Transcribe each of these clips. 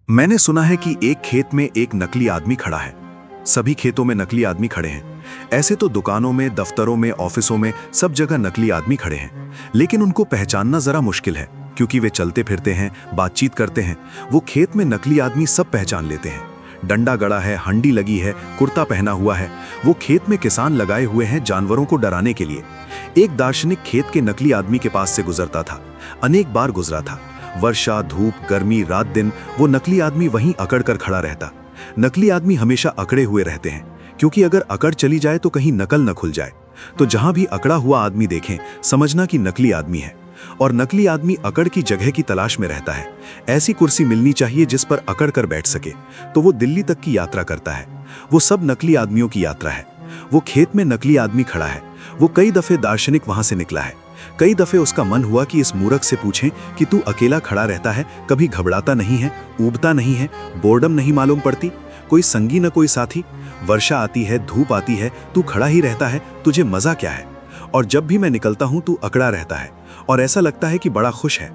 मैंने सुना है कि एक खेत में एक नकली आदमी खड़ा है। सभी खेतों में नकली आदमी खड़े हैं। ऐसे तो दुकानों में, दफ्तरों में, ऑफिसों में सब जगह नकली आदमी खड़े हैं, लेकिन उनको पहचानना जरा मुश्किल है क्योंकि वे चलते फिरते हैं, बातचीत करते हैं। वो खेत में नकली आदमी सब पहचान लेते हैं। डंडा गड़ा है, हंडी लगी है, कुर्ता पहना हुआ है। वो खेत में किसान लगाए हुए हैं जानवरों को डराने के लिए। एक दार्शनिक खेत के नकली आदमी के पास से गुजरता था। अनेक बार गुजरा था। वर्षा, धूप, गर्मी, रात दिन वो नकली आदमी वहीं अकड़ कर खड़ा रहता। नकली आदमी हमेशा अकड़े हुए रहते हैं क्योंकि अगर अकड़ चली जाए तो कहीं नकल न खुल जाए। तो जहां भी अकड़ा हुआ आदमी देखें, समझना कि नकली आदमी है। और नकली आदमी अकड़ की जगह की तलाश में रहता है। ऐसी कुर्सी मिलनी चाहिए जिस पर अकड़ कर बैठ सके। तो वो दिल्ली तक की यात्रा करता है। वो सब नकली आदमियों की यात्रा है। वो खेत में नकली आदमी खड़ा है। वो कई दफे दार्शनिक वहां से निकला है। कई दफे उसका मन हुआ कि इस मूर्ख से पूछें कि तू अकेला खड़ा रहता है, कभी घबराता नहीं है, ऊबता नहीं है, बोर्डम नहीं मालूम पड़ती, कोई संगी न कोई साथी। वर्षा आती है, धूप आती है, तू खड़ा ही रहता है, तुझे मजा क्या है? और जब भी मैं निकलता हूं तू अकड़ा रहता है और ऐसा लगता है कि बड़ा खुश है।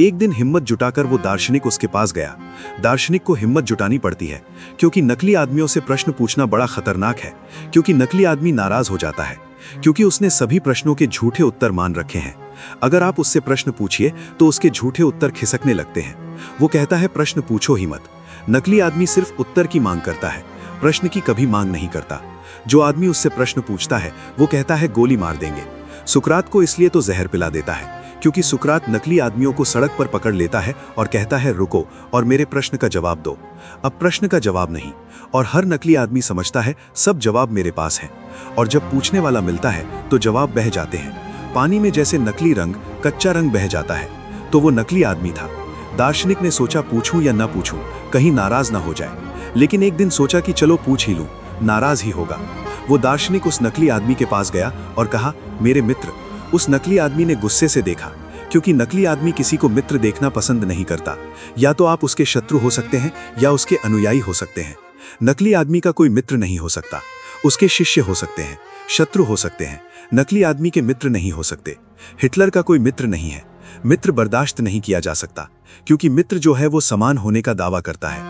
एक दिन हिम्मत जुटाकर वो दार्शनिक उसके पास गया। दार्शनिक को हिम्मत जुटानी पड़ती है क्योंकि नकली आदमियों से प्रश्न पूछना बड़ा खतरनाक है, क्योंकि नकली आदमी नाराज हो जाता है क्योंकि उसने सभी प्रश्नों के झूठे उत्तर मान रखे हैं। अगर आप उससे प्रश्न पूछिए तो उसके झूठे उत्तर खिसकने लगते हैं। वो कहता है प्रश्न पूछो ही मत। नकली आदमी सिर्फ उत्तर की मांग करता है, प्रश्न की कभी मांग नहीं करता। जो आदमी उससे प्रश्न पूछता है वो कहता है गोली मार देंगे। सुकरात को इसलिए तो जहर पिला देता है क्योंकि सुकरात नकली आदमियों को सड़क पर पकड़ लेता है और कहता है रुको और मेरे प्रश्न का जवाब दो। अब प्रश्न का जवाब नहीं, और हर नकली आदमी समझता है सब जवाब मेरे पास है। और जब पूछने वाला मिलता है तो जवाब बह जाते हैं। पानी में जैसे नकली रंग, कच्चा रंग बह जाता है। तो वो नकली आदमी था। दार्शनिक ने सोचा पूछूं या ना पूछूं, कहीं नाराज ना हो जाए। लेकिन एक दिन सोचा कि चलो पूछ ही लूं, नाराज ही होगा। वो दार्शनिक उस नकली आदमी के पास गया और कहा, मेरे मित्र। उस नकली आदमी ने गुस्से से देखा क्योंकि नकली आदमी किसी को मित्र देखना पसंद नहीं करता। या तो आप उसके शत्रु हो सकते हैं या उसके अनुयायी हो सकते हैं। नकली आदमी का कोई मित्र नहीं हो सकता। उसके शिष्य हो सकते हैं, शत्रु हो सकते हैं, नकली आदमी के मित्र नहीं हो सकते। हिटलर का कोई मित्र नहीं है। मित्र बर्दाश्त नहीं किया जा सकता क्योंकि मित्र जो है वो समान होने का दावा करता है।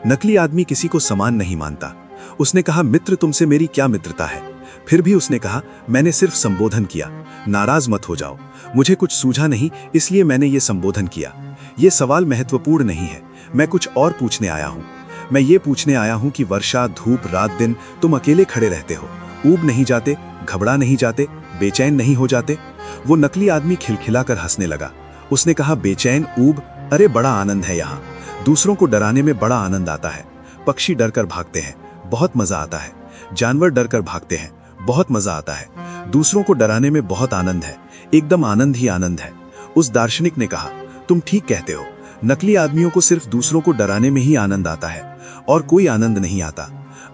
नकली आदमी किसी को समान नहीं मानता। उसने कहा, मित्र तुमसे मेरी क्या मित्रता है? फिर भी उसने कहा, मैंने सिर्फ संबोधन किया, नाराज मत हो जाओ। मुझे कुछ सूझा नहीं इसलिए मैंने ये संबोधन किया। ये सवाल महत्वपूर्ण नहीं है। मैं कुछ और पूछने आया हूँ। मैं ये पूछने आया हूँ कि वर्षा, धूप, रात दिन तुम अकेले खड़े रहते हो, ऊब नहीं जाते, घबरा नहीं जाते, बेचैन नहीं हो जाते? वो नकली आदमी खिलखिलाकर हंसने लगा। उसने कहा, बेचैन, ऊब, अरे बड़ा आनंद है यहाँ। दूसरों को डराने में बड़ा आनंद आता है। पक्षी डरकर भागते हैं, बहुत मजा आता है। जानवर डरकर भागते हैं, बहुत मजा आता है। दूसरों को डराने में बहुत आनंद है, एकदम आनंद ही आनंद है। उस दार्शनिक ने कहा, तुम ठीक कहते हो। नकली आदमियों को सिर्फ दूसरों को डराने में ही आनंद आता है और कोई आनंद नहीं आता।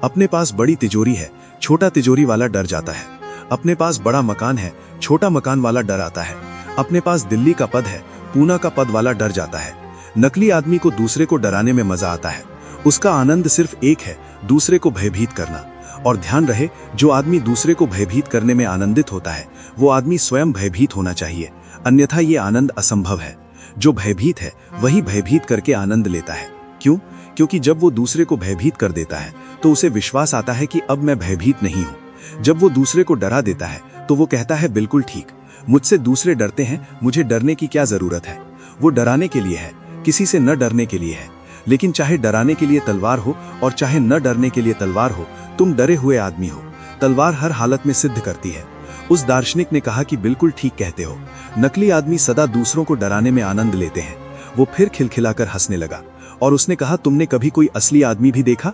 अपने पास बड़ी तिजोरी है, छोटा तिजोरी वाला डर जाता है। अपने पास बड़ा मकान है, छोटा मकान वाला डर आता है। अपने पास दिल्ली का पद है, पूना का पद वाला डर जाता है। नकली आदमी को दूसरे को डराने में मजा आता है। उसका आनंद सिर्फ एक है, दूसरे को भयभीत करना। और ध्यान रहे, जो आदमी दूसरे को भयभीत करने में आनंदित होता है वो आदमी स्वयं भयभीत होना चाहिए, अन्यथा ये आनंद असंभव है। जो भयभीत है वही भयभीत करके आनंद लेता है। क्यों? क्योंकि जब वो दूसरे को भयभीत कर देता है तो उसे विश्वास आता है कि अब मैं भयभीत नहीं हूं। जब वो दूसरे को डरा देता है तो वो कहता है बिल्कुल ठीक, मुझसे दूसरे डरते हैं, मुझे डरने की क्या जरूरत है? वो डराने के लिए है, किसी से न डरने के लिए है। लेकिन चाहे डराने के लिए तलवार हो और चाहे न डरने के लिए तलवार हो, तुम डरे हुए आदमी हो। तलवार हर हालत में सिद्ध करती है। उस दार्शनिक ने कहा कि बिल्कुल ठीक कहते हो। नकली आदमी सदा दूसरों को डराने में आनंद लेते हैं। वो फिर खिलखिलाकर हंसने लगा और उसने कहा, तुमने कभी कोई असली आदमी भी देखा?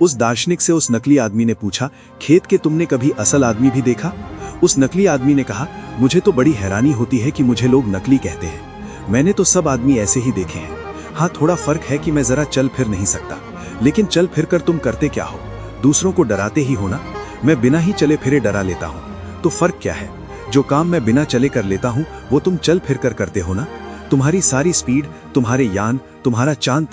उस दार्शनिक से उस नकली आदमी ने पूछा, खेत के तुमने कभी असल आदमी भी देखा? उस नकली आदमी ने कहा, मुझे तो बड़ी हैरानी होती है कि मुझे लोग नकली कहते हैं। मैंने तो सब आदमी ऐसे ही देखे हैं। हाँ, थोड़ा फर्क है कि मैं जरा चल फिर नहीं सकता, लेकिन चल फिर कर तुम करते क्या हो? दूसरों को डराते ही हो ना। मैं बिना ही चले फिरे डरा लेता हूँ, तो फर्क क्या है? जो काम मैं बिना चले कर लेता हूँ वो तुम चल फिर कर करते हो ना। तुम्हारी सारी स्पीड, तुम्हारे यान, तुम्हारा चांद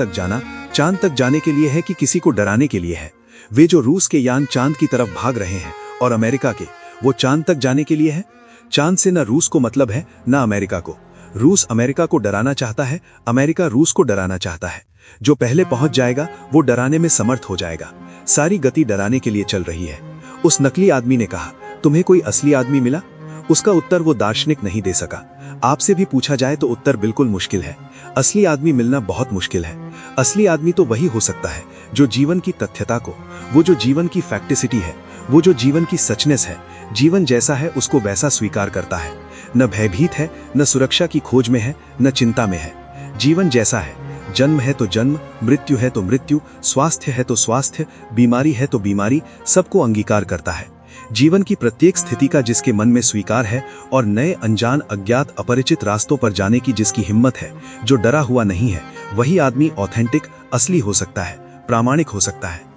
तक जाने के लिए है कि किसी को डराने के लिए है? वे जो रूस के यान चांद की तरफ भाग रहे हैं और अमेरिका के, वो चांद तक जाने के लिए है। चांद से न रूस को मतलब है न अमेरिका को। रूस अमेरिका को डराना चाहता है, अमेरिका रूस को डराना चाहता है। जो पहले पहुंच जाएगा वो डराने में समर्थ हो जाएगा। सारी गति डराने के लिए चल रही है। उस नकली आदमी ने कहा, तुम्हें कोई असली आदमी मिला? उसका उत्तर वो दार्शनिक नहीं दे सका। आपसे भी पूछा जाए तो उत्तर बिल्कुल मुश्किल है। असली आदमी मिलना बहुत मुश्किल है। असली आदमी तो वही हो सकता है जो जीवन की तथ्यता को, वो जो जीवन की फैक्टिसिटी है, वो जो जीवन की सचनेस है, जीवन जैसा है उसको वैसा स्वीकार करता है। न भयभीत है, न सुरक्षा की खोज में है, न चिंता में है। जीवन जैसा है, जन्म है तो जन्म, मृत्यु है तो मृत्यु, स्वास्थ्य है तो स्वास्थ्य, बीमारी है तो बीमारी, सबको अंगीकार करता है। जीवन की प्रत्येक स्थिति का जिसके मन में स्वीकार है और नए अनजान अज्ञात अपरिचित रास्तों पर जाने की जिसकी हिम्मत है, जो डरा हुआ नहीं है, वही आदमी ऑथेंटिक, असली हो सकता है, प्रामाणिक हो सकता है।